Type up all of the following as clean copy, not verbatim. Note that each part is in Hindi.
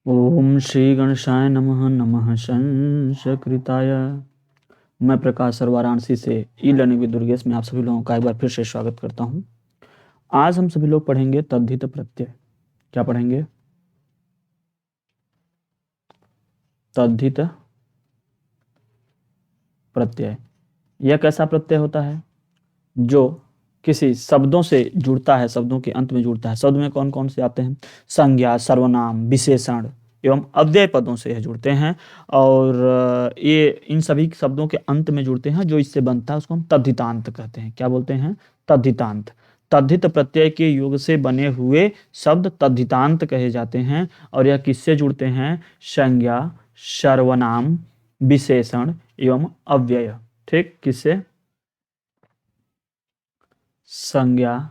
ओम श्री गणेशाय नमः। नमः संस्कृताय। मैं प्रकाश सर वाराणसी से ई लर्निंग विद दुर्गेश में आप सभी लोगों का एक बार फिर से स्वागत करता हूं। आज हम सभी लोग पढ़ेंगे तद्धित प्रत्यय। क्या पढ़ेंगे? तद्धित प्रत्यय। यह कैसा प्रत्यय होता है जो किसी शब्दों से जुड़ता है, शब्दों के अंत में जुड़ता है। शब्द में कौन कौन से आते हैं? संज्ञा, सर्वनाम, विशेषण एवं अव्यय पदों से यह जुड़ते हैं। और ये इन सभी शब्दों के अंत में जुड़ते हैं। जो इससे बनता है उसको हम तद्धितांत कहते हैं। क्या बोलते हैं? तद्धितांत। तद्धित प्रत्यय के योग से बने हुए शब्द तद्धितांत कहे जाते हैं। और यह किससे जुड़ते हैं? संज्ञा, सर्वनाम, विशेषण एवं अव्यय। ठीक, किससे? संज्ञा,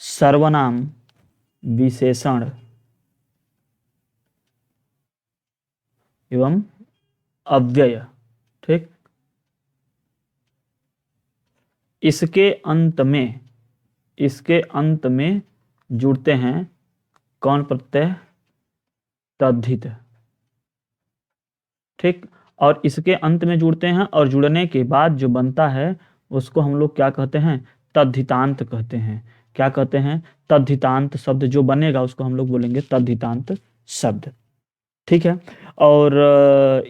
सर्वनाम, विशेषण एवं अव्यय। ठीक, इसके अंत में जुड़ते हैं कौन प्रत्यय? तद्धित। ठीक, और इसके अंत में जुड़ते हैं और जुड़ने के बाद जो बनता है उसको हम लोग क्या कहते हैं? तद्धितांत कहते हैं। क्या कहते हैं? तद्धितांत शब्द जो बनेगा उसको हम लोग बोलेंगे तद्धितांत शब्द। ठीक है। और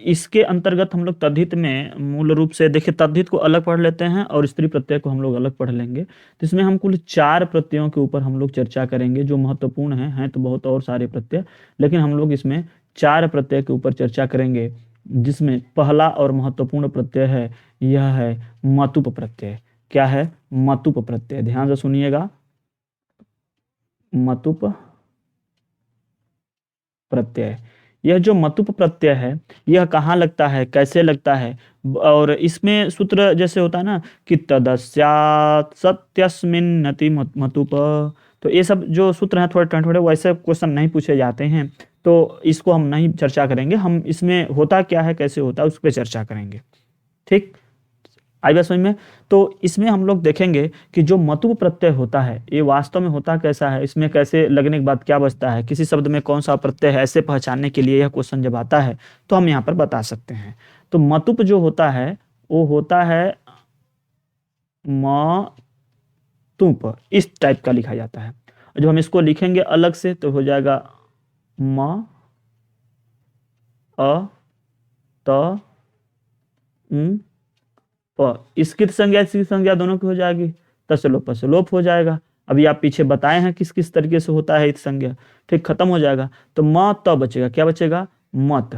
इसके अंतर्गत हम लोग तद्धित में मूल रूप से देखिए, तद्धित को अलग पढ़ लेते हैं और स्त्री प्रत्यय को हम लोग अलग पढ़ लेंगे। तो इसमें हम कुल 4 प्रत्ययों के ऊपर हम लोग चर्चा करेंगे जो महत्वपूर्ण हैं तो बहुत और सारे प्रत्यय, लेकिन हम लोग इसमें 4 प्रत्यय के ऊपर चर्चा करेंगे। जिसमें पहला और महत्वपूर्ण प्रत्यय है, यह है मतुप प्रत्यय। क्या है? मतुप प्रत्यय। ध्यान से सुनिएगा। मतुप प्रत्यय। यह जो मतुप प्रत्यय है यह कहाँ लगता है, कैसे लगता है? और इसमें सूत्र जैसे होता है ना कि तदस्यात् सत्यस्मिन्नति मतुप। तो ये सब जो सूत्र हैं थोड़े थोड़े वैसे क्वेश्चन नहीं पूछे जाते हैं, तो इसको हम नहीं चर्चा करेंगे। हम इसमें होता क्या है, कैसे होता है, उस पर चर्चा करेंगे। ठीक, आई बात समझ में? तो इसमें हम लोग देखेंगे कि जो मतुप प्रत्यय होता है ये वास्तव में होता कैसा है, इसमें कैसे लगने के बाद क्या बचता है, किसी शब्द में कौन सा प्रत्यय है, ऐसे पहचानने के लिए यह क्वेश्चन जब आता है तो हम यहाँ पर बता सकते हैं। तो मतुप जो होता है वो होता है मतुप, इस टाइप का लिखा जाता है। जब हम इसको लिखेंगे अलग से तो हो जाएगा म अ त इसकी संज्ञा इसकी संज्ञा दोनों की हो जाएगी, तसलोप पसलोप हो जाएगा। अभी आप पीछे बताए हैं किस किस तरीके से होता है इत संज्ञा। ठीक, खत्म हो जाएगा। तो म त बचेगा, क्या बचेगा? मत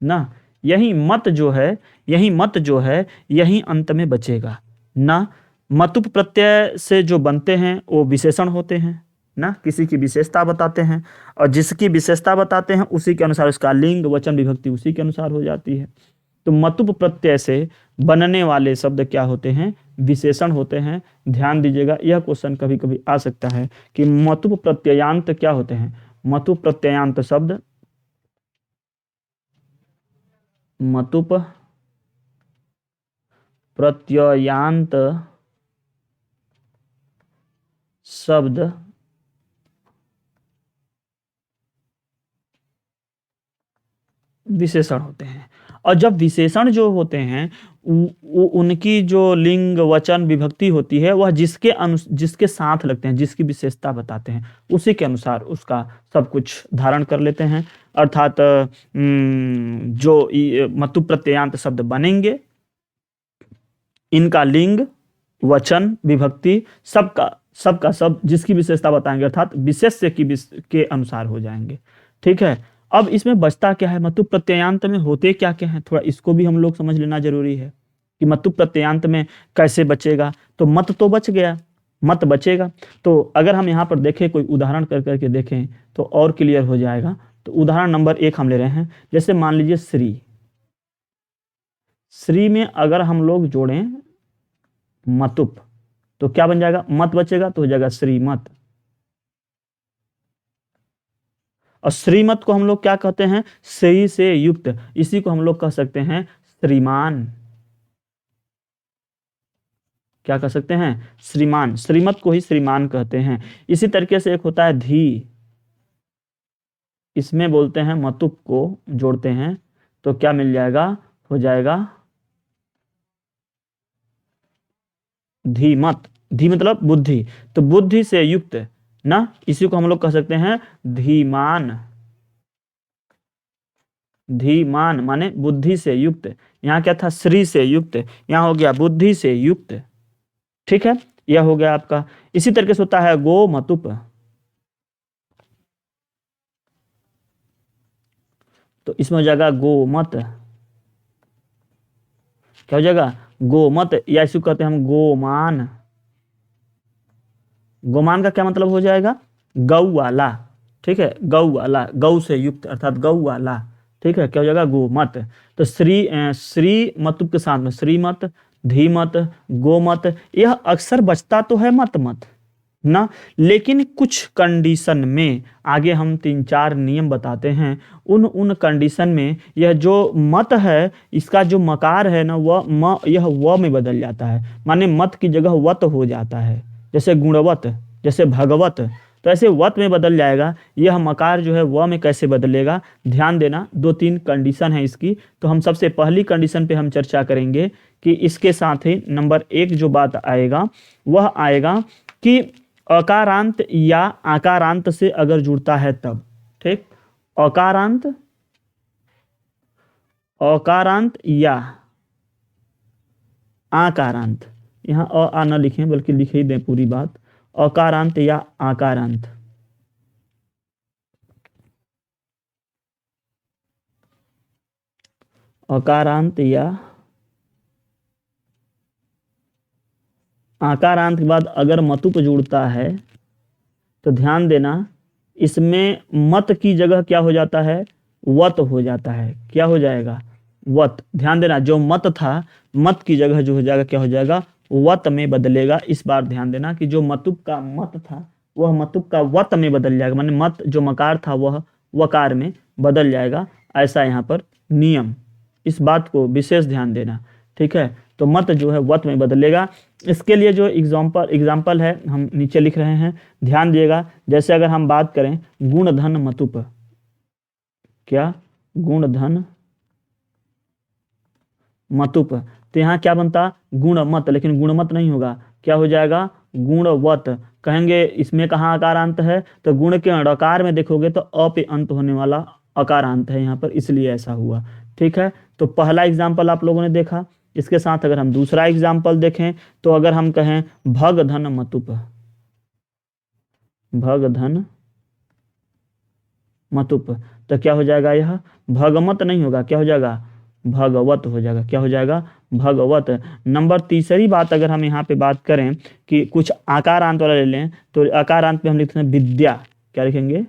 ना। यही मत जो है, यही अंत में बचेगा ना। मतुप प्रत्यय से जो बनते हैं वो विशेषण होते हैं ना, किसी की विशेषता बताते हैं। और जिसकी विशेषता बताते हैं उसी के अनुसार उसका लिंग, वचन, विभक्ति उसी के अनुसार हो जाती है। तो मतुप प्रत्यय से बनने वाले शब्द क्या होते हैं? विशेषण होते हैं। ध्यान दीजिएगा, यह क्वेश्चन कभी कभी आ सकता है कि मतुप प्रत्ययांत क्या होते हैं। मतुप प्रत्ययांत शब्द, मतुप प्रत्ययांत शब्द विशेषण होते हैं। और जब विशेषण जो होते हैं उनकी जो लिंग, वचन, विभक्ति होती है वह जिसके साथ लगते हैं, जिसकी विशेषता बताते हैं उसी के अनुसार उसका सब कुछ धारण कर लेते हैं। अर्थात जो मतुप प्रत्ययांत शब्द बनेंगे इनका लिंग, वचन, विभक्ति सबका सब जिसकी विशेषता बताएंगे अर्थात विशेष्य के अनुसार हो जाएंगे। ठीक है। अब इसमें बचता क्या है? मतुप प्रत्ययांत में होते क्या क्या है, थोड़ा इसको भी हम लोग समझ लेना जरूरी है कि मतुप प्रत्ययांत में कैसे बचेगा। तो मत तो बच गया, मत बचेगा। तो अगर हम यहाँ पर देखें, कोई उदाहरण कर करके देखें तो और क्लियर हो जाएगा। तो उदाहरण नंबर 1 हम ले रहे हैं। जैसे मान लीजिए श्री। श्री में अगर हम लोग जोड़ें मतुप तो क्या बन जाएगा? मत बचेगा तो हो जाएगा श्रीमत। और श्रीमत को हम लोग क्या कहते हैं? श्री से युक्त, इसी को हम लोग कह सकते हैं श्रीमान। क्या कह सकते हैं? श्रीमान। श्रीमत को ही श्रीमान कहते हैं। इसी तरीके से एक होता है धी, इसमें बोलते हैं मतुप को जोड़ते हैं तो क्या मिल जाएगा? हो जाएगा धीमत। धी मतलब बुद्धि, तो बुद्धि से युक्त ना, इसी को हम लोग कह सकते हैं धीमान। धीमान माने बुद्धि से युक्त। यहाँ क्या था? श्री से युक्त, यहाँ हो गया बुद्धि से युक्त। ठीक है, यह हो गया आपका। इसी तरीके से होता है गोमतुप, तो इसमें हो जाएगा गोमत। क्या हो जाएगा? गोमत, या इसी को कहते हैं हम गोमान। गोमान का क्या मतलब हो जाएगा? गौ वाला। ठीक है, गौ वाला, गौ से युक्त अर्थात गौ वाला। ठीक है, क्या हो जाएगा? गोमत। तो श्री मतुप के साथ में श्रीमत, धीमत, गोमत, यह अक्सर बचता तो है मत मत ना, लेकिन कुछ कंडीशन में आगे हम 3-4 नियम बताते हैं। उन कंडीशन में यह जो मत है, इसका जो मकार है ना, यह व में बदल जाता है, माने मत की जगह वत हो जाता है। जैसे गुणवत, जैसे भगवत, तो ऐसे वत में बदल जाएगा। यह मकार जो है व में कैसे बदलेगा, ध्यान देना। 2-3 कंडीशन है इसकी। तो हम सबसे पहली कंडीशन पे हम चर्चा करेंगे कि इसके साथ ही नंबर 1 जो बात आएगा वह आएगा कि अकारांत या आकारांत से अगर जुड़ता है तब। ठीक, अकारांत, अकारांत या आकारांत, यहाँ अ आ न लिखें बल्कि लिख ही दें पूरी बात। अकारांत या आकारांत, अकारांत या आकारांत के बाद अगर मतुप जुड़ता है तो ध्यान देना, इसमें मत की जगह क्या हो जाता है? वत हो जाता है। क्या हो जाएगा? वत। ध्यान देना, जो मत था, मत की जगह जो हो जाएगा क्या हो जाएगा? वत में बदलेगा। इस बार ध्यान देना कि जो मतुप का मत था वह मतुप का वत में बदल जाएगा, माने मत जो मकार था वह वकार में बदल जाएगा। ऐसा यहाँ पर नियम, इस बात को विशेष ध्यान देना। ठीक है, तो मत जो है वत में बदलेगा। इसके लिए जो एग्जाम्पल है हम नीचे लिख रहे हैं, ध्यान दिएगा। जैसे अगर हम बात करें गुण धन मतुप, क्या? गुण धन मतुप, तो यहाँ क्या बनता? गुणमत, लेकिन गुणमत नहीं होगा, क्या हो जाएगा? गुणवत। कहेंगे इसमें कहाँ अकारांत है? तो गुण के णकार में देखोगे तो अ पे अंत होने वाला अकारांत है यहाँ पर, इसलिए ऐसा हुआ। ठीक है, तो पहला एग्जाम्पल आप लोगों ने देखा। इसके साथ अगर हम दूसरा एग्जाम्पल देखें तो अगर हम कहें भग धन मतुप, भग धन मतुप, तो क्या हो जाएगा? यह भगमत नहीं होगा, क्या हो जाएगा? भगवत हो जाएगा। क्या हो जाएगा? भगवत। नंबर तीसरी बात अगर हम यहाँ पे बात करें कि कुछ आकारांत वाला ले लें, तो आकारांत पे हम लिखते हैं विद्या, क्या लिखेंगे?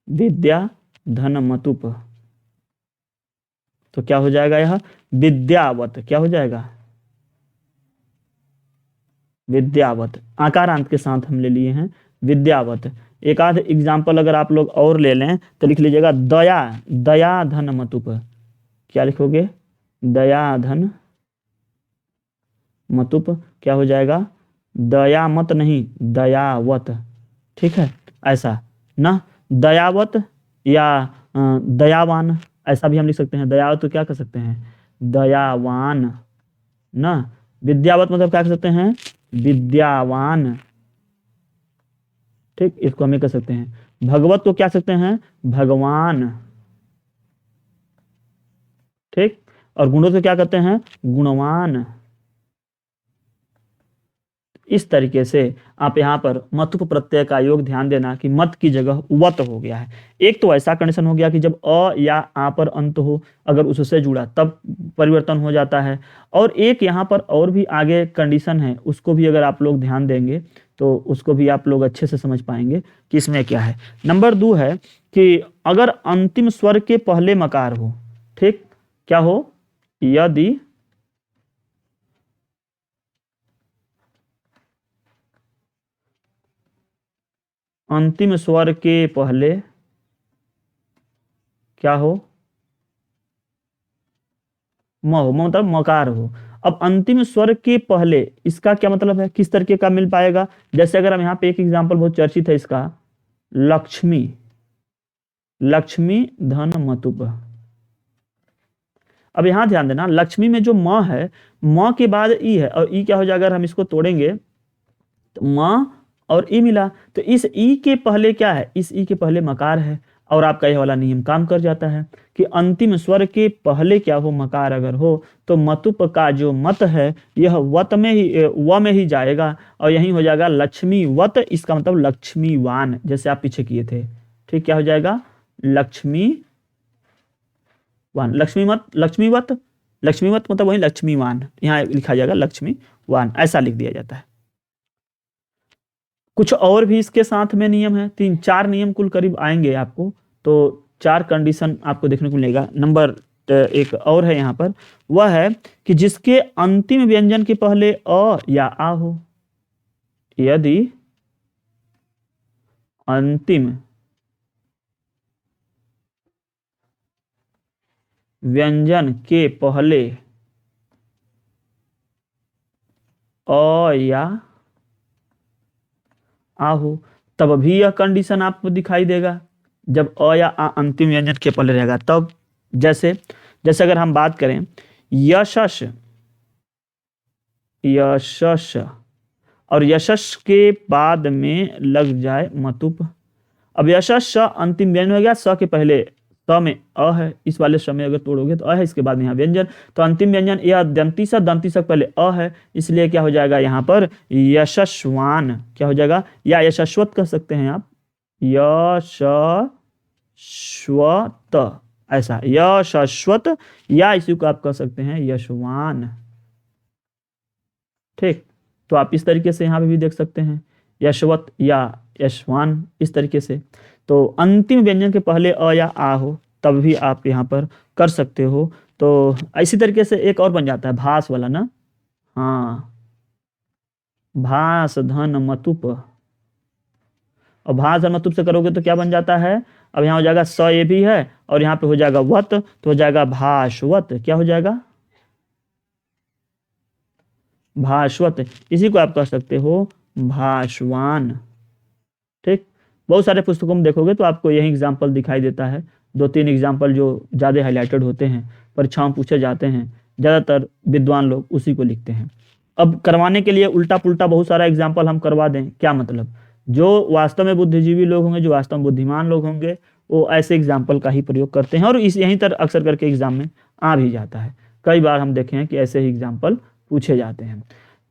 विद्या धन मतुप, तो क्या हो जाएगा? यह विद्यावत। क्या हो जाएगा? विद्यावत। आकारांत के साथ हम ले लिए हैं विद्यावत। एक आध एग्जाम्पल अगर आप लोग और ले लें तो लिख लीजिएगा दया, दया धन मतुप, क्या लिखोगे? दया धन मतुप, क्या हो जाएगा? दया मत नहीं, दयावत। ठीक है, ऐसा ना, दयावत या दयावान, ऐसा भी हम लिख सकते हैं। दयावत तो क्या कर सकते हैं? दयावान ना। विद्यावत मतलब क्या कर सकते हैं? विद्यावान। ठीक, इसको हम ये कर सकते हैं। भगवत को क्या सकते हैं? भगवान। ठीक, और गुणों को क्या कहते हैं? गुणवान। इस तरीके से आप यहाँ पर मतुप प्रत्यय का योग ध्यान देना कि मत की जगह वत हो गया है। एक तो ऐसा कंडीशन हो गया कि जब अ या आ पर अंत हो, अगर उससे जुड़ा तब परिवर्तन हो जाता है। और एक यहाँ पर और भी आगे कंडीशन है, उसको भी अगर आप लोग ध्यान देंगे तो उसको भी आप लोग अच्छे से समझ पाएंगे कि इसमें क्या है। नंबर 2 है कि अगर अंतिम स्वर के पहले मकार हो, ठीक, क्या हो? यदि अंतिम स्वर के पहले क्या हो? म हो, मतलब मकार हो। अब अंतिम स्वर के पहले इसका क्या मतलब है, किस तरीके का मिल पाएगा। जैसे अगर हम यहाँ पे एक एग्जाम्पल बहुत चर्चित है इसका, लक्ष्मी, लक्ष्मी धन मतुप। अब यहां ध्यान देना, लक्ष्मी में जो म है, म के बाद ई है, और ई क्या हो जाएगा, अगर हम इसको तोड़ेंगे तो म और ई मिला, तो इस ई के पहले क्या है, इस ई के पहले मकार है, और आपका यह वाला नियम काम कर जाता है कि अंतिम स्वर के पहले क्या हो, मकार अगर हो तो मतुप का जो मत है यह वत में ही, व में ही जाएगा, और यही हो जाएगा लक्ष्मी वत, इसका मतलब लक्ष्मीवान, जैसे आप पीछे किए थे। ठीक, क्या हो जाएगा, लक्ष्मी वान, लक्ष्मीवत, लक्ष्मीवत, लक्ष्मीवत मतलब वही लक्ष्मीवान, यहाँ लिखा जाएगा लक्ष्मीवान, ऐसा लिख दिया जाता है। कुछ और भी इसके साथ में नियम है, 3-4 नियम कुल करीब आएंगे आपको, तो 4 कंडीशन आपको देखने को मिलेगा। नंबर एक और है यहाँ पर, वह है कि जिसके अंतिम व्यंजन के पहले अ या आ हो, यदि अंतिम व्यंजन के पहले अ या आ हो, तब भी यह कंडीशन आपको दिखाई देगा, जब अ या आ अंतिम व्यंजन के पहले रहेगा तब। जैसे जैसे अगर हम बात करें यशस, यशस, और यशस के बाद में लग जाए मतुप। अब यशस स अंतिम व्यंजन हो गया, स के पहले त में अ है, इस वाले स में अगर तोड़ोगे तो अ है, इसके बाद में यहाँ व्यंजन, तो अंतिम व्यंजन यह दंती स पहले अ है, इसलिए क्या हो जाएगा यहाँ पर यशस्वान, क्या हो जाएगा, या यशस्वत कह सकते हैं आप, यशस्वत, ऐसा यशस्वत, या इसी को आप कह सकते हैं यशवान। ठीक, तो आप इस तरीके से यहाँ पे भी देख सकते हैं यशवत या यशवान, इस तरीके से। तो अंतिम व्यंजन के पहले अ या आ हो तब भी आप यहाँ पर कर सकते हो। तो इसी तरीके से एक और बन जाता है भास वाला ना, हाँ, भास धन मतुप, और भास धन मतुप से करोगे तो क्या बन जाता है, अब यहाँ हो जाएगा स ये भी है, और यहाँ पे हो जाएगा वत, तो हो जाएगा भास्वत, क्या हो जाएगा, भास्वत, इसी को आप कह सकते हो भास्वान। ठीक, बहुत सारे पुस्तकों में देखोगे तो आपको यही एग्जाम्पल दिखाई देता है, 2-3 एग्जाम्पल जो ज़्यादा हाईलाइटेड होते हैं, परीक्षाओं में पूछे जाते हैं, ज़्यादातर विद्वान लोग उसी को लिखते हैं। अब करवाने के लिए उल्टा पुल्टा बहुत सारा एग्जाम्पल हम करवा दें, क्या मतलब, जो वास्तव में बुद्धिजीवी लोग होंगे, जो वास्तव में बुद्धिमान लोग होंगे, वो ऐसे एग्जाम्पल का ही प्रयोग करते हैं, और इस यहीं तर अक्सर करके एग्जाम में आ भी जाता है। कई बार हम देखे हैं कि ऐसे ही एग्जाम्पल पूछे जाते हैं।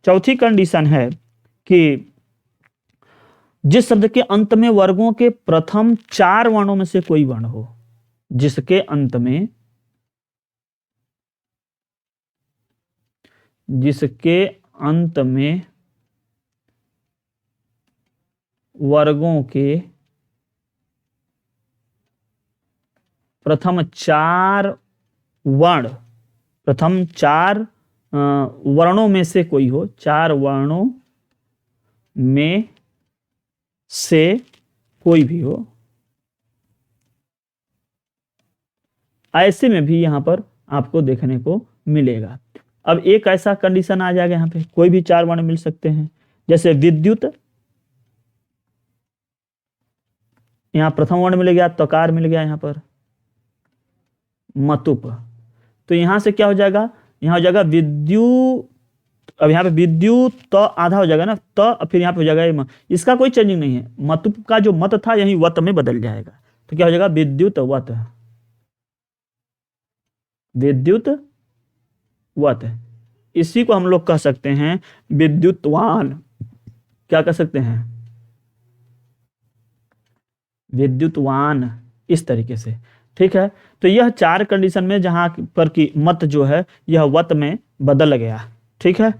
चौथी कंडीशन है कि जिस शब्द के अंत में वर्गों के प्रथम 4 वर्णों में से कोई वर्ण हो, जिसके अंत में, जिसके अंत में वर्गों के प्रथम 4 वर्ण, प्रथम 4 वर्णों में से कोई हो, 4 वर्णों में से कोई भी हो, ऐसे में भी यहां पर आपको देखने को मिलेगा। अब एक ऐसा कंडीशन आ जाएगा, यहाँ पे कोई भी 4 वर्ण मिल सकते हैं, जैसे विद्युत, यहाँ प्रथम वर्ण मिल गया, तकार मिल गया यहाँ पर, मतुप, तो यहां से क्या हो जाएगा, यहाँ हो जाएगा विद्युत, अब यहाँ पे विद्युत तो आधा हो जाएगा ना, तो फिर यहाँ पे हो जाएगा, इसका कोई चेंजिंग नहीं है, मतुप का जो मत था यही वत में बदल जाएगा, तो क्या हो जाएगा विद्युत वत, विद्युत वत, इसी को हम लोग कह सकते हैं विद्युतवान, क्या कह सकते हैं, विद्युतवान, इस तरीके से। ठीक है, तो यह 4 कंडीशन में जहां पर की मत जो है यह वत में बदल गया। ठीक है,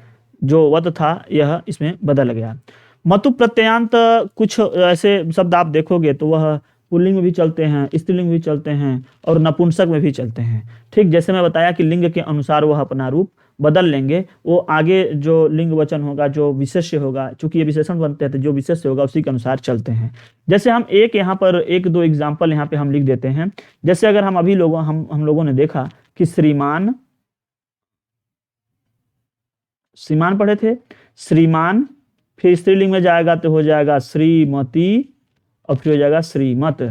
जो वत था यह इसमें बदल गया। मतु प्रत्ययांत कुछ ऐसे शब्द आप देखोगे तो वह पुल्लिंग में भी चलते हैं, स्त्रीलिंग में भी चलते हैं, और नपुंसक में भी चलते हैं। ठीक, जैसे मैं बताया कि लिंग के अनुसार वह अपना रूप बदल लेंगे, वो आगे जो लिंग वचन होगा, जो विशेष्य होगा, चूंकि ये विशेषण बनते हैं तो जो विशेष्य होगा उसी के अनुसार चलते हैं। जैसे हम एक यहाँ पर 1-2 एग्जाम्पल यहाँ पे हम लिख देते हैं। जैसे अगर हम अभी हम लोगों ने देखा कि श्रीमान श्रीमान पढ़े थे, श्रीमान, फिर स्त्रीलिंग में जाएगा तो हो जाएगा श्रीमती, और फिर हो जाएगा श्रीमत,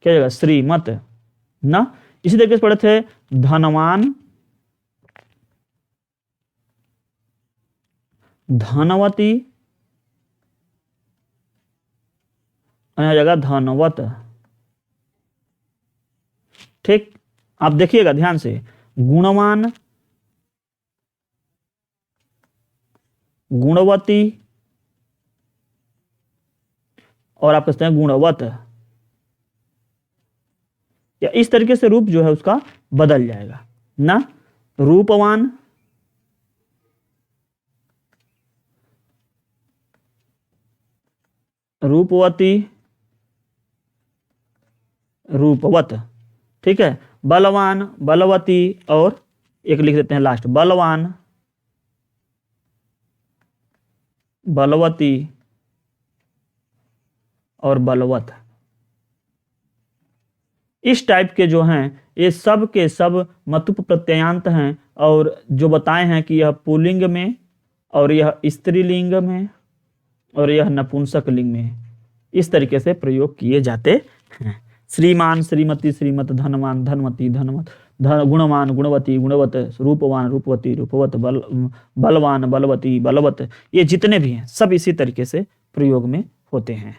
क्या हो जाएगा श्रीमत ना। इसी तरीके से पढ़े थे धनवान, धनवती, हो जाएगा धनवत। ठीक, आप देखिएगा ध्यान से, गुणवान, गुणवती, और आप कहते हैं गुणवत, या इस तरीके से रूप जो है उसका बदल जाएगा ना। रूपवान, रूपवती, रूपवत। ठीक है, बलवान, बलवती, और एक लिख देते हैं लास्ट, बलवान, बलवती, और बलवत। इस टाइप के जो हैं ये सब के सब मतुप प्रत्ययांत हैं, और जो बताए हैं कि यह पुल्लिंग में, और यह स्त्रीलिंग में, और यह नपुंसक लिंग में इस तरीके से प्रयोग किए जाते हैं। श्रीमान, श्रीमती, श्रीमत, धनवान, धनवती, धनवत, गुणवान, गुणवती, गुणवत, रूपवान, रूपवती, रूपवत, बलवान, बलवती, बलवत, ये जितने भी हैं सब इसी तरीके से प्रयोग में होते हैं।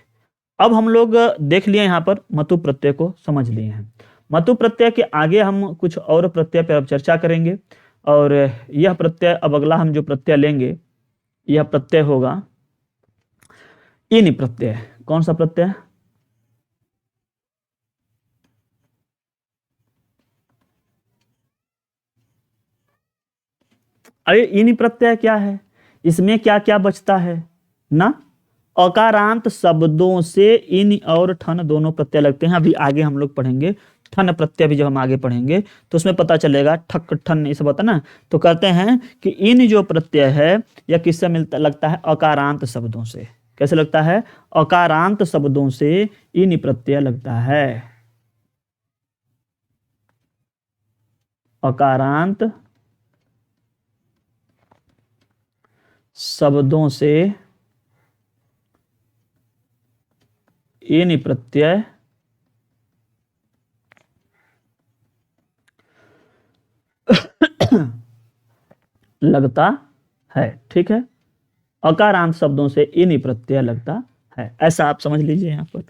अब हम लोग देख लिए यहाँ पर मतु प्रत्यय को समझ लिए हैं। मतु प्रत्यय के आगे हम कुछ और प्रत्यय पर अब चर्चा करेंगे, और यह प्रत्यय, अब अगला हम जो प्रत्यय लेंगे यह प्रत्यय होगा इन प्रत्यय। कौन सा प्रत्यय? अरे इन प्रत्यय क्या है, इसमें क्या क्या बचता है ना। अकारांत शब्दों से इन और ठन दोनों प्रत्यय लगते हैं। अभी आगे हम लोग पढ़ेंगे ठन प्रत्यय भी, जब हम आगे पढ़ेंगे तो उसमें पता चलेगा ठक ठन ये सब होता है ना। तो कहते हैं कि इन जो प्रत्यय है यह किससे मिलता लगता है? अकारांत शब्दों से। कैसे लगता है? अकारांत शब्दों से इन प्रत्यय लगता है। अकारांत शब्दों से इन प्रत्यय लगता है। ठीक है, अकारांत शब्दों से इन प्रत्यय लगता है, ऐसा आप समझ लीजिए। यहां पर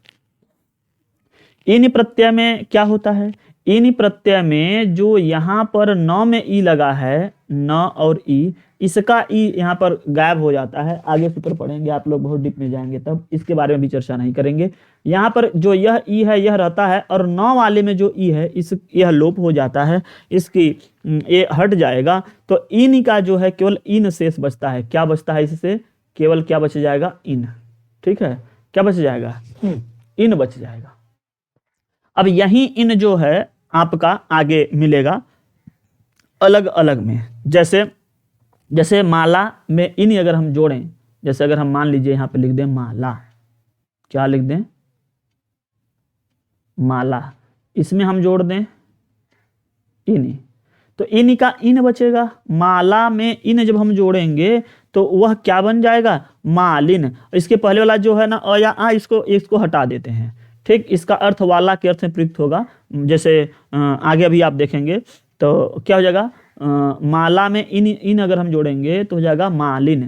इन प्रत्यय में क्या होता है? इन प्रत्यय में जो यहां पर न में ई लगा है, न और ई, इसका ई यहां पर गायब हो जाता है। आगे सूत्र पढ़ेंगे, आप लोग बहुत डीप में जाएंगे तब इसके बारे में भी चर्चा नहीं करेंगे। यहाँ पर जो यह ई है यह रहता है, और न वाले में जो ई है इस यह लोप हो जाता है, इसकी ये हट जाएगा। तो इन का जो है केवल इन शेष बचता है। क्या बचता है? इससे केवल क्या बच जाएगा? इन। ठीक है, क्या बच जाएगा? इन बच जाएगा। अब यही इन जो है आपका आगे मिलेगा अलग अलग में। जैसे जैसे माला में इन अगर हम जोड़ें, जैसे अगर हम मान लीजिए यहाँ पे लिख दें माला, क्या लिख दें? माला, इसमें हम जोड़ दें इन, तो इन का इन बचेगा। माला में इन जब हम जोड़ेंगे तो वह क्या बन जाएगा? मालिन। इसके पहले वाला जो है ना अ या आ, इसको हटा देते हैं। ठीक, इसका अर्थ वाला के अर्थ में प्रयुक्त होगा। जैसे आगे अभी आप देखेंगे तो क्या हो जाएगा? माला में इन अगर हम जोड़ेंगे तो हो जाएगा मालिन।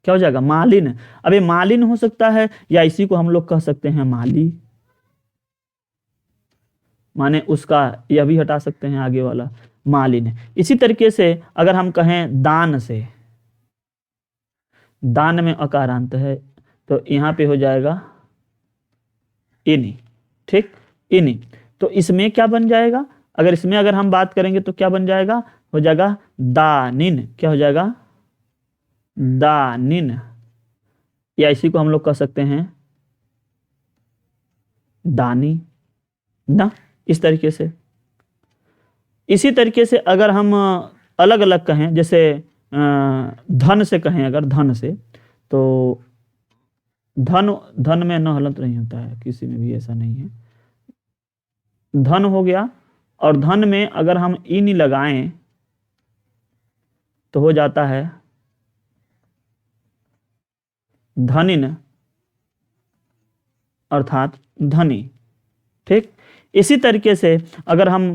क्या हो जाएगा? मालिन। अब ये मालिन हो सकता है, या इसी को हम लोग कह सकते हैं माली, माने उसका, यह भी हटा सकते हैं आगे वाला मालिन। इसी तरीके से अगर हम कहें दान से, दान में अकारांत है तो यहाँ पे हो जाएगा इनी। ठीक, इनी। तो इसमें क्या बन जाएगा? अगर इसमें अगर हम बात करेंगे तो क्या बन जाएगा? हो जाएगा दानिन। क्या हो जाएगा? दानिन। या इसी को हम लोग कह सकते हैं दानी ना, इस तरीके से। इसी तरीके से अगर हम अलग अलग कहें, जैसे धन से कहें, अगर धन से, तो धन में न हलंत नहीं होता है, किसी में भी ऐसा नहीं है। धन हो गया, और धन में अगर हम इन लगाएं तो हो जाता है धनिन अर्थात धनी। ठीक, इसी तरीके से अगर हम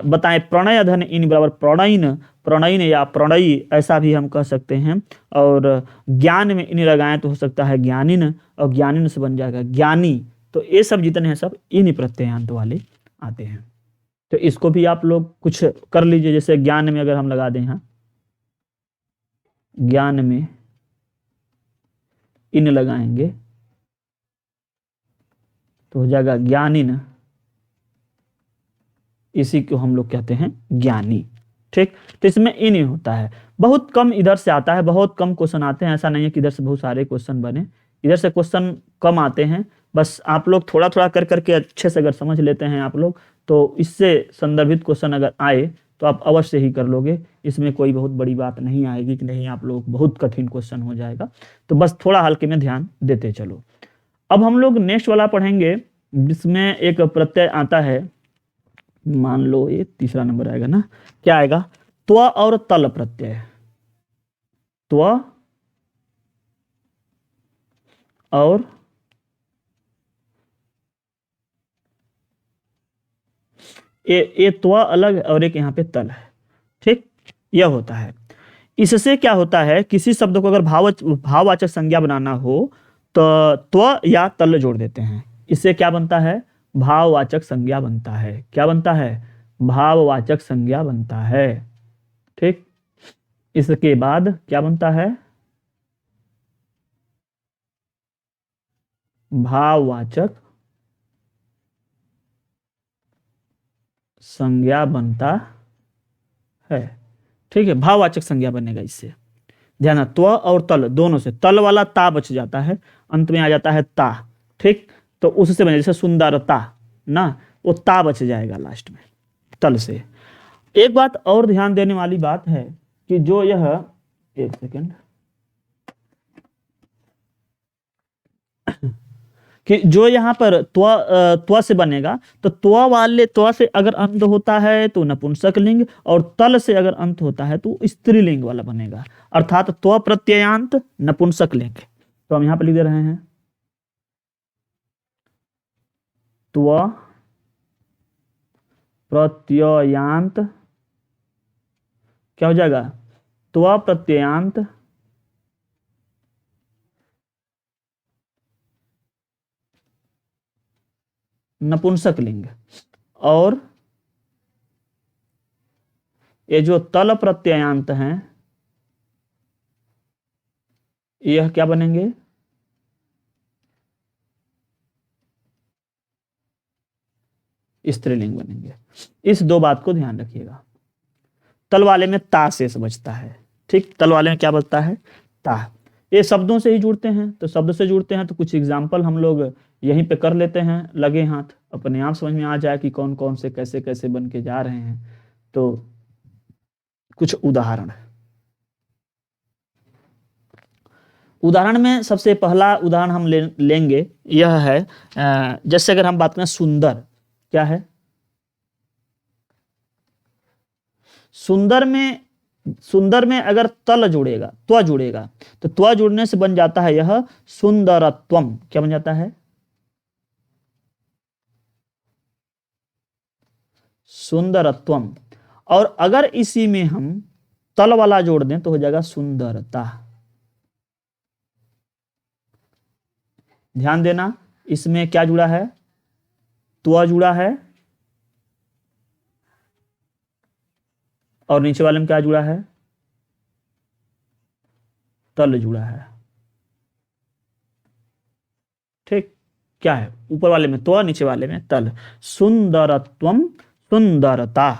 बताएं प्रणय धन इन बराबर प्रणयिन, प्रणयिन या प्रणयी ऐसा भी हम कह सकते हैं। और ज्ञान में इन लगाएं तो हो सकता है ज्ञानिन, और ज्ञानिन से बन जाएगा ज्ञानी। तो ये सब जितने हैं सब इन प्रत्ययांत वाले आते हैं। तो इसको भी आप लोग कुछ कर लीजिए। जैसे ज्ञान में अगर हम लगा दें, यहाँ ज्ञान में इन लगाएंगे तो हो जाएगा ज्ञानिन, इसी को हम लोग कहते हैं ज्ञानी। ठीक, तो इसमें इन ही होता है। बहुत कम इधर से आता है, बहुत कम क्वेश्चन आते हैं। ऐसा नहीं है कि इधर से बहुत सारे क्वेश्चन बने, इधर से क्वेश्चन कम आते हैं। बस आप लोग थोड़ा थोड़ा कर करके अच्छे से अगर समझ लेते हैं आप लोग, तो इससे संदर्भित क्वेश्चन अगर आए तो आप अवश्य ही कर लोगे। इसमें कोई बहुत बड़ी बात नहीं आएगी कि नहीं आप लोग बहुत कठिन क्वेश्चन हो जाएगा। तो बस थोड़ा हल्के में ध्यान देते चलो। अब हम लोग नेक्स्ट वाला पढ़ेंगे, जिसमें एक प्रत्यय आता है। मान लो ये तीसरा नंबर आएगा ना, क्या आएगा? त्व और तल प्रत्यय। त्व और ये त्व अलग और एक यहाँ पे तल है। ठीक, यह होता है। इससे क्या होता है, किसी शब्द को अगर भाववाचक संज्ञा बनाना हो तो त्व या तल जोड़ देते हैं। इससे क्या बनता है? भाववाचक संज्ञा बनता है। क्या बनता है? भाववाचक संज्ञा बनता है। ठीक, इसके बाद क्या बनता है? भाववाचक संज्ञा बनता है। ठीक है, भाववाचक संज्ञा बनेगा इससे। ध्यान, त्व और तल दोनों से, तल वाला ता बच जाता है, अंत में आ जाता है ता। ठीक, तो उससे बने, जैसे सुंदरता ना, वो ता बच जाएगा लास्ट में तल से। एक बात और ध्यान देने वाली बात है कि जो यह, एक सेकेंड, कि जो यहाँ पर त्व से बनेगा, तो त्व से अगर अंत होता है तो नपुंसक लिंग, और तल से अगर अंत होता है तो स्त्रीलिंग वाला बनेगा, अर्थात त्व प्रत्ययांत नपुंसक लिंग। तो हम यहाँ पर लिख दे रहे हैं त्व प्रत्ययांत, क्या हो जाएगा? त्व प्रत्ययांत नपुंसक लिंग। और ये जो तल प्रत्ययांत हैं, यह क्या बनेंगे? स्त्रीलिंग बनेंगे। इस दो बात को ध्यान रखिएगा। तल वाले में ता शेष बचता है। ठीक, तल वाले में क्या बचता है? ता। ये शब्दों से ही जुड़ते हैं, तो शब्द से जुड़ते हैं तो कुछ एग्जाम्पल हम लोग यहीं पे कर लेते हैं, लगे हाथ, अपने आप समझ में आ जाए कि कौन कौन से कैसे कैसे बन के जा रहे हैं। तो कुछ उदाहरण, उदाहरण में सबसे पहला उदाहरण हम लेंगे, यह है जैसे अगर हम बात करें सुंदर, क्या है? सुंदर में अगर तल जुड़ेगा, त्व जुड़ेगा, तो त्व जुड़ने से बन जाता है यह सुंदरत्वम। क्या बन जाता है? सुंदरत्वम। और अगर इसी में हम तल वाला जोड़ दें तो हो जाएगा सुंदरता। ध्यान देना, इसमें क्या जुड़ा है? त्व जुड़ा है, और नीचे वाले में क्या जुड़ा है? तल जुड़ा है। ठीक, क्या है? ऊपर वाले में त्व, नीचे वाले में तल। सुंदरत्वम, सुंदरता।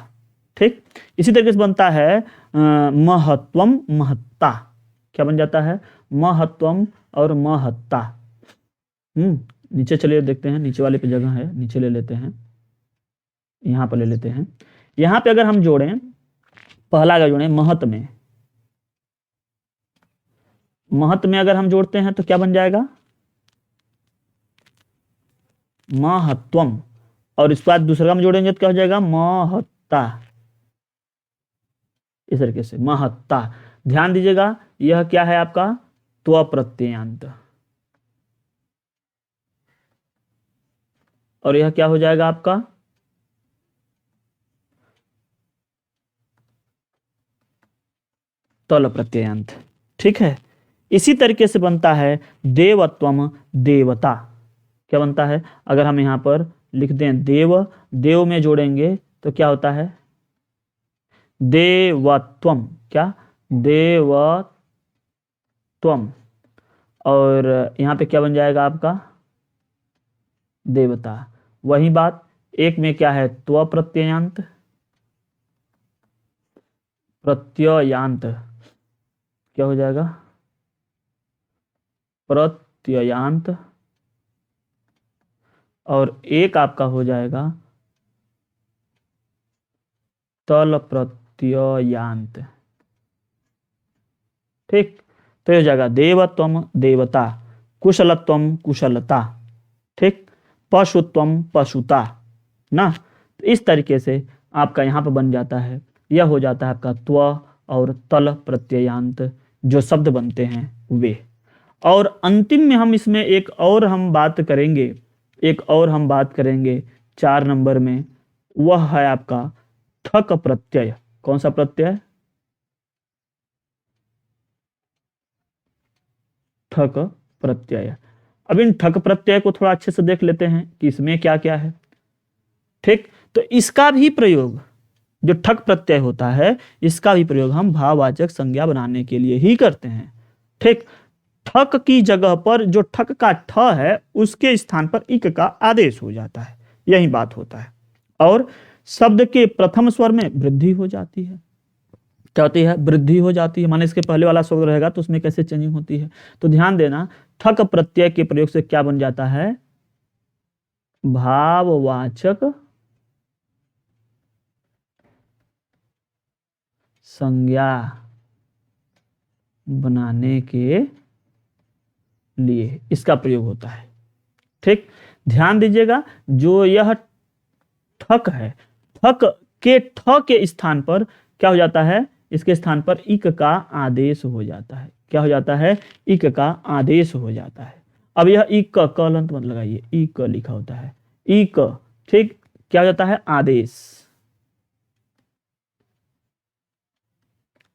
ठीक, इसी तरीके से बनता है महत्वम, महत्ता। क्या बन जाता है? महत्वम और महत्ता। नीचे चलिए देखते हैं, नीचे वाले पे जगह है, नीचे ले लेते हैं, यहां पर ले लेते हैं। यहां पे अगर हम जोड़ें, पहला अगर जोड़ें महत में, महत में अगर हम जोड़ते हैं तो क्या बन जाएगा? महत्वम। और इसके बाद दूसरा में जोड़ेंगे तो क्या हो जाएगा, महत्ता। इस तरीके से महत्ता। ध्यान दीजिएगा, यह क्या है आपका, त्व प्रत्ययांत, और यह क्या हो जाएगा आपका, तल प्रत्ययांत। ठीक है। इसी तरीके से बनता है देवत्वम, देवता। क्या बनता है, अगर हम यहां पर लिख दें देव, देव में जोड़ेंगे तो क्या होता है, देवत्वम। क्या, देवत्वम। और यहां पे क्या बन जाएगा आपका, देवता। वही बात एक में क्या है, त्व प्रत्ययांत, प्रत्ययांत क्या हो जाएगा, प्रत्ययांत। और एक आपका हो जाएगा तल प्रत्ययांत। ठीक। तो ये हो जाएगा देवत्वम, देवता, कुशलत्वम, कुशलता। ठीक। पशुत्वम, पशुता ना। तो इस तरीके से आपका यहाँ पर बन जाता है, यह हो जाता है आपका त्व और तल प्रत्ययांत जो शब्द बनते हैं वे। और अंतिम में हम इसमें एक और हम बात करेंगे, एक और हम बात करेंगे 4 नंबर में, वह है आपका ठक प्रत्यय। कौन सा प्रत्यय, ठक प्रत्यय। अब इन ठक प्रत्यय को थोड़ा अच्छे से देख लेते हैं कि इसमें क्या क्या है। ठीक। तो इसका भी प्रयोग, जो ठक प्रत्यय होता है, इसका भी प्रयोग हम भाववाचक संज्ञा बनाने के लिए ही करते हैं। ठीक। ठक की जगह पर जो ठक का ठ है उसके स्थान पर इक का आदेश हो जाता है, यही बात होता है। और शब्द के प्रथम स्वर में वृद्धि हो जाती है। क्या होती है, वृद्धि हो जाती है। माने इसके पहले वाला स्वर रहेगा तो उसमें कैसे चेंजिंग होती है। तो ध्यान देना, ठक प्रत्यय के प्रयोग से क्या बन जाता है, भाववाचक संज्ञा बनाने के लिए इसका प्रयोग होता है। ठीक। ध्यान दीजिएगा, जो यह ठक है, ठक के ठ के स्थान पर क्या हो जाता है, इसके स्थान पर इक का आदेश हो जाता है। क्या हो जाता है, इक का आदेश हो जाता है। अब यह इक क अंत मत लगाइए, इक लिखा होता है, इक। ठीक। क्या हो जाता है, आदेश।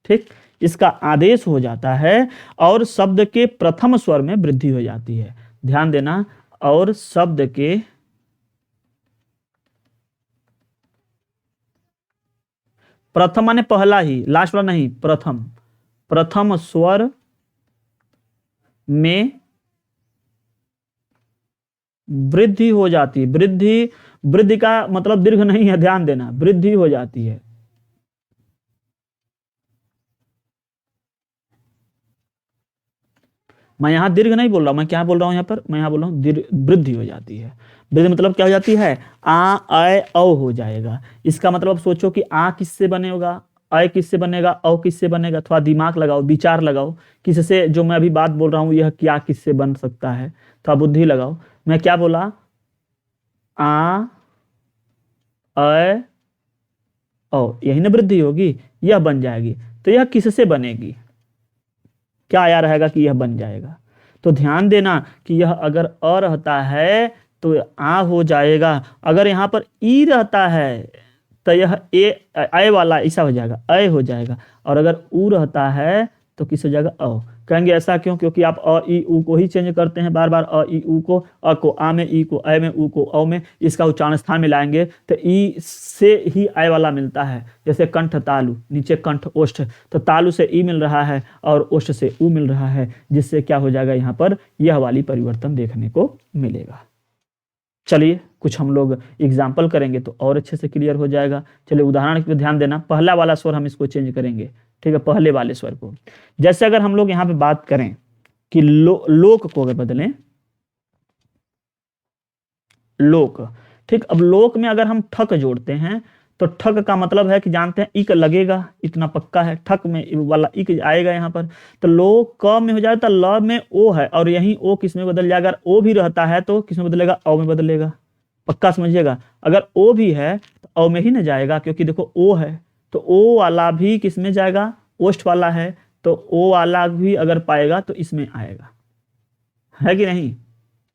ठीक। इसका आदेश हो जाता है और शब्द के प्रथम स्वर में वृद्धि हो जाती है। ध्यान देना, और शब्द के प्रथम माने पहला ही, लास्ट वाला नहीं, प्रथम, प्रथम स्वर में वृद्धि हो जाती है। वृद्धि, वृद्धि का मतलब दीर्घ नहीं है, ध्यान देना, वृद्धि हो जाती है। मैं यहां दीर्घ नहीं बोल रहा हूं, मैं क्या बोल रहा हूं यहां पर, मैं यहां बोल रहा हूं वृद्धि हो जाती है। वृद्धि मतलब क्या हो जाती है, आ अ औ हो जाएगा। इसका मतलब सोचो कि आ किससे बनेगा, अ किससे बनेगा, औ किससे बनेगा। थोड़ा दिमाग लगाओ, विचार लगाओ, किससे, जो मैं अभी बात बोल रहा हूं यह क्या किससे बन सकता है, थोड़ा बुद्धि लगाओ। मैं क्या बोला, आ अ औ, यही ना वृद्धि होगी, यह बन जाएगी। तो यह किससे बनेगी, क्या आया रहेगा कि यह बन जाएगा। तो ध्यान देना कि यह अगर अ रहता है तो आ हो जाएगा, अगर यहाँ पर ई रहता है तो यह ए वाला ऐसा हो जाएगा, अ हो जाएगा। और अगर ऊ रहता है तो किस हो जाएगा, अ। कहेंगे ऐसा क्यों, क्योंकि आप अ ई ऊ को ही चेंज करते हैं बार बार, अ ई ऊ को, अ को आ में, ई को अ में, ऊ को औ में, इसका उच्चारण स्थान में लाएंगे तो ई से ही अ वाला मिलता है। जैसे कंठ तालु, नीचे कंठ ओष्ठ, तो तालु से ई मिल रहा है और ओष्ठ से ऊ मिल रहा है, जिससे क्या हो जाएगा, यहाँ पर यह वाली परिवर्तन देखने को मिलेगा। चलिए कुछ हम लोग एग्जाम्पल करेंगे तो और अच्छे से क्लियर हो जाएगा। चलिए उदाहरण पे ध्यान देना, पहला वाला स्वर हम इसको चेंज करेंगे। ठीक है, पहले वाले स्वर को, जैसे अगर हम लोग यहाँ पे बात करें कि लोक को अगर बदलें, लोक। ठीक। अब लोक में अगर हम ठक जोड़ते हैं तो ठक का मतलब है कि जानते हैं इक लगेगा, इतना पक्का है, ठक में वाला इक आएगा यहाँ पर। तो लो क में हो जाएगा, तो ल में ओ है, और यहीं ओ किस में बदल जाएगा, अगर ओ भी रहता है तो किस में बदलेगा, औ में बदलेगा। पक्का समझिएगा। अगर ओ भी है तो औ में ही ना जाएगा, क्योंकि देखो ओ है तो ओ वाला भी किस में जाएगा, ओस्ट वाला है तो ओ वाला भी अगर पाएगा तो इसमें आएगा, है कि नहीं।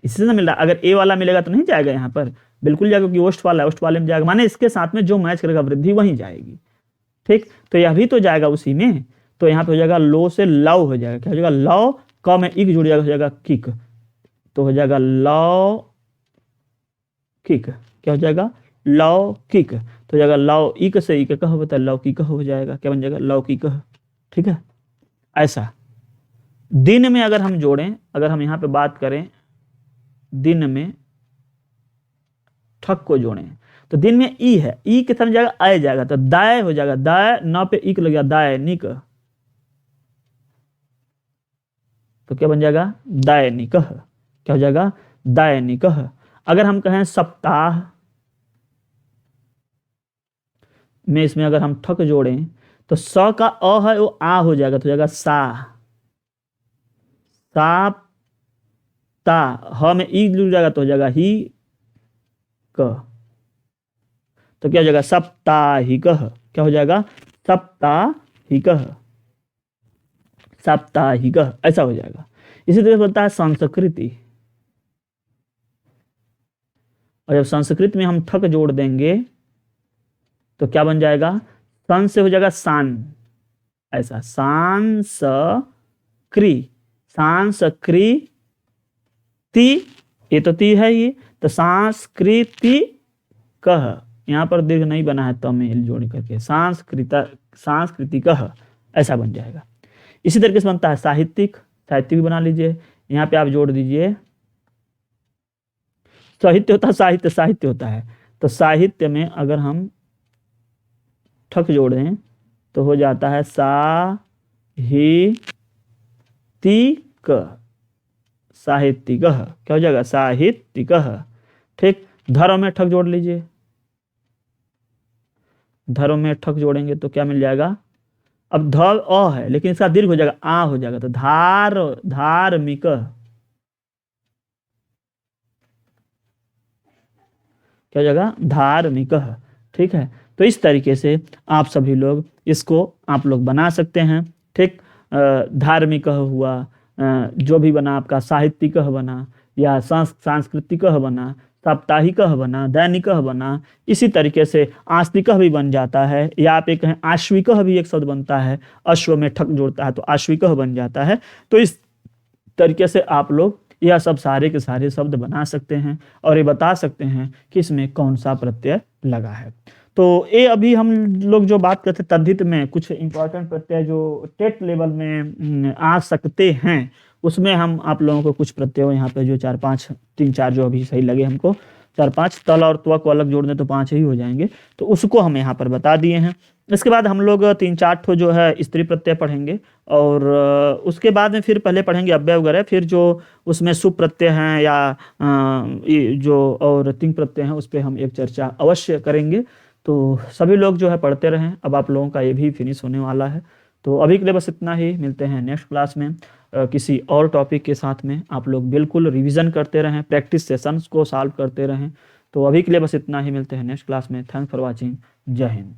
इससे ना मिल रहा, अगर ए वाला मिलेगा तो नहीं जाएगा यहाँ पर, बिल्कुल जाएगा, क्योंकि ओस्ट वाला है, ओस्ट वाले में जाएगा, माने इसके साथ में जो मैच करेगा वृद्धि वहीं जाएगी। ठीक, तो यह भी तो जाएगा उसी में, तो यहाँ पे हो जाएगा लो से लव हो जाएगा, क्या हो जाएगा, लव क में इक जुड़ जाएगा, हो जाएगा किक, तो हो जाएगा लव किक, क्या हो जाएगा, लव किक, तो हो जाएगा लव इक से इक कह होता है लव किक हो जाएगा, क्या बन जाएगा, लव किक। ठीक है, ऐसा दिन में अगर हम जोड़ें, अगर हम यहाँ पे बात करें दिन में ठक को जोड़ें, तो दिन में ई है, ई के साथ जाएगा आए जाएगा, तो दाय हो जाएगा, दाय न पे इक लग गया, दाय निक, तो क्या बन जाएगा, दाय निकह, क्या हो जाएगा, दाय निकह। अगर हम कहें सप्ताह में, इसमें अगर हम ठक जोड़ें तो स का अ है वो आ हो जाएगा, तो हो जाएगा सा, ता, ह में ई जुड़ जाएगा तो हो जाएगा ही क, तो क्या हो जाएगा, सप्ताहिकः, क्या हो जाएगा, सप्ताहिकः, साप्ताहिकः, ऐसा हो जाएगा। इसी तरह बोलता है संस्कृति, और जब संस्कृत में हम ठक जोड़ देंगे तो क्या बन जाएगा, सन से हो जाएगा सान, ऐसा सांसक्री, सांस्कृति, ये तो ती है ये, तो सांस्कृति कह, यहाँ पर दीर्घ नहीं बना है तमिल जोड़ करके, सांस्कृतिक ऐसा बन जाएगा। इसी तरीके से बनता है साहित्यिक, साहित्यिक बना लीजिए, यहाँ पे आप जोड़ दीजिए, साहित्य होता है, साहित्य साहित्य होता है, तो साहित्य में अगर हम ठक जोड़ें तो हो जाता है साहित्यिक, साहित्यिक, क्या हो जाएगा, साहित्यिक। ठीक, धर्म में ठक जोड़ लीजिए, धर्म में ठक जोड़ेंगे तो क्या मिल जाएगा, अब ध अ है लेकिन इसका दीर्घ हो जाएगा, आ हो जाएगा, तो धार्मिक, क्या हो जाएगा, धार्मिक। ठीक है, तो इस तरीके से आप सभी लोग इसको आप लोग बना सकते हैं। ठीक, धार्मिक हुआ, जो भी बना आपका, साहित्यिक बना या सांस्कृतिक बना, साप्ताहिक बना, दैनिक बना, इसी तरीके से आस्तिक भी बन जाता है, या आप एक कहें आश्विक भी एक शब्द बनता है, अश्व में ठक जोड़ता है तो आश्विक बन जाता है। तो इस तरीके से आप लोग यह सब सारे के सारे शब्द बना सकते हैं और ये बता सकते हैं कि इसमें कौन सा प्रत्यय लगा है। तो ये अभी हम लोग जो बात करते हैं तद्धित में कुछ इंपॉर्टेंट प्रत्यय जो टेट लेवल में आ सकते हैं, उसमें हम आप लोगों को कुछ प्रत्यय यहाँ पे जो 4-5 3-4 जो अभी सही लगे हमको, 4-5 तल और त्व को अलग जोड़ दें तो 5 ही हो जाएंगे, तो उसको हम यहाँ पर बता दिए हैं। इसके बाद हम लोग 3-4 ठो जो है स्त्री प्रत्यय पढ़ेंगे, और उसके बाद में फिर पहले पढ़ेंगे अव्यय वगैरह, फिर जो उसमें सुप प्रत्यय हैं या जो और तिंग प्रत्यय हैं उस पर हम एक चर्चा अवश्य करेंगे। तो सभी लोग जो है पढ़ते रहें, अब आप लोगों का ये भी फिनिश होने वाला है। तो अभी के लिए बस इतना ही, मिलते हैं नेक्स्ट क्लास में किसी और टॉपिक के साथ में। आप लोग बिल्कुल रिवीजन करते रहें, प्रैक्टिस सेशंस को सॉल्व करते रहें। तो अभी के लिए बस इतना ही, मिलते हैं नेक्स्ट क्लास में। थैंक्स फॉर वॉचिंग, जय हिंद।